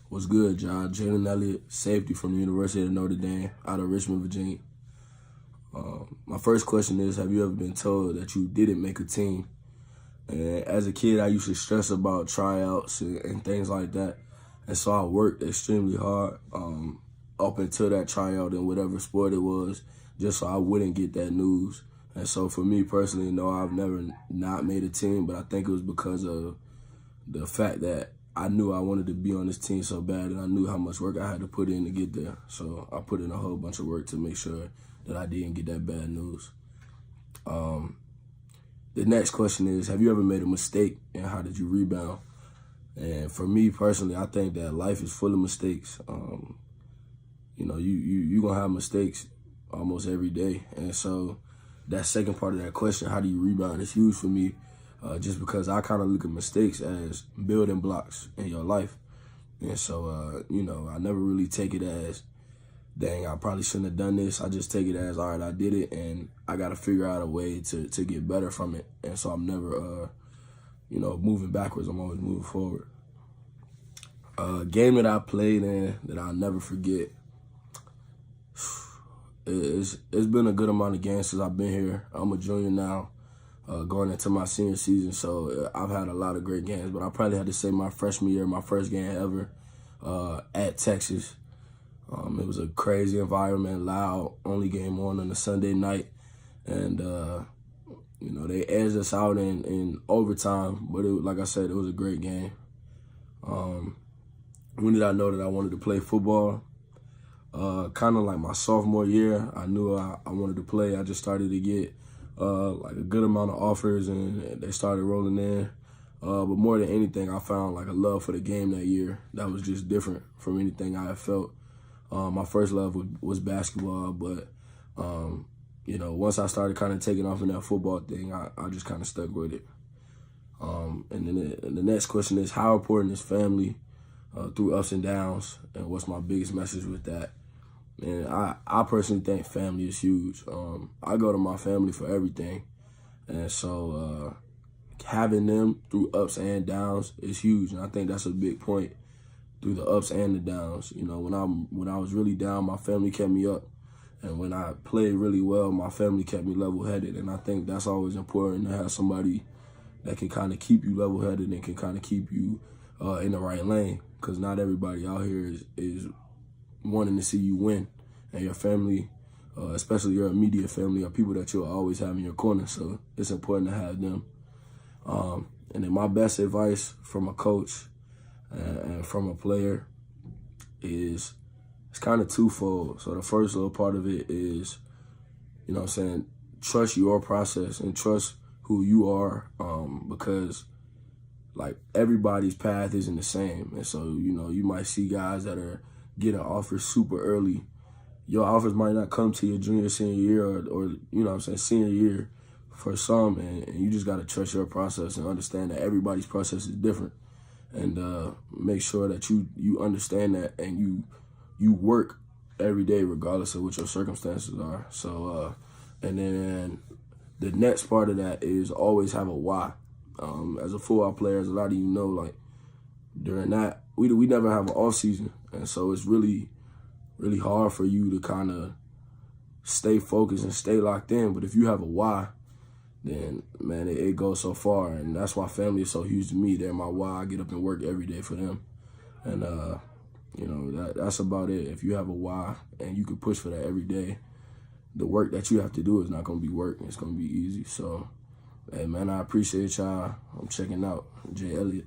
What's good, John? Jalen Elliot, safety from the University of Notre Dame out of Richmond, Virginia. My first question is, have you ever been told that you didn't make a team? And as a kid, I used to stress about tryouts and things like that. And so I worked extremely hard up until that tryout in whatever sport it was, just so I wouldn't get that news. And so for me personally, no, I've never not made a team, but I think it was because of the fact that I knew I wanted to be on this team so bad, and I knew how much work I had to put in to get there. So I put in a whole bunch of work to make sure that I didn't get that bad news. The next question is, have you ever made a mistake, and how did you rebound? And for me personally, I think that life is full of mistakes. You're going to have mistakes almost every day. And so that second part of that question, how do you rebound, is huge for me. Just because I kind of look at mistakes as building blocks in your life. And so, I never really take it as, dang, I probably shouldn't have done this. I just take it as, all right, I did it, and I got to figure out a way to get better from it. And so I'm never, moving backwards. I'm always moving forward. Game that I played in that I'll never forget. It's been a good amount of games since I've been here. I'm a junior now. Going into my senior season, so I've had a lot of great games, but I probably had to say my freshman year, my first game ever at Texas. It was a crazy environment, loud, only game on a Sunday night, and they edged us out in overtime, but like I said, it was a great game. When did I know that I wanted to play football? Kind of like my sophomore year, I knew I wanted to play. I just started to get like a good amount of offers, and they started rolling in. But more than anything, I found like a love for the game that year that was just different from anything I had felt. My first love was basketball, but once I started kind of taking off in that football thing, I just kind of stuck with it. And then the next question is, how important is family through ups and downs, and what's my biggest message with that? And I personally think family is huge. I go to my family for everything. And so having them through ups and downs is huge. And I think that's a big point, through the ups and the downs. When I was really down, my family kept me up. And when I played really well, my family kept me level-headed. And I think that's always important, to have somebody that can kind of keep you level-headed and can kind of keep you in the right lane. Because not everybody out here is wanting to see you win, and your family, especially your immediate family, are people that you'll always have in your corner. So it's important to have them. And then my best advice from a coach and from a player is, it's kind of twofold. So the first little part of it is, trust your process and trust who you are, because like everybody's path isn't the same. And so, you might see guys that are getting offers super early. Your offers might not come to your junior, senior year, or senior year for some, and you just got to trust your process and understand that everybody's process is different, and make sure that you understand that, and you work every day regardless of what your circumstances are. So, and then the next part of that is always have a why. As a football player, as a lot of you know, like during that, we never have an off season, and so it's really, really hard for you to kind of stay focused and stay locked in. But if you have a why, then man, it goes so far, and that's why family is so huge to me. They're my why. I get up and work every day for them, and that's about it. If you have a why and you can push for that every day, the work that you have to do is not going to be work. It's going to be easy. So, hey man, I appreciate y'all. I'm checking out. J. Elliot.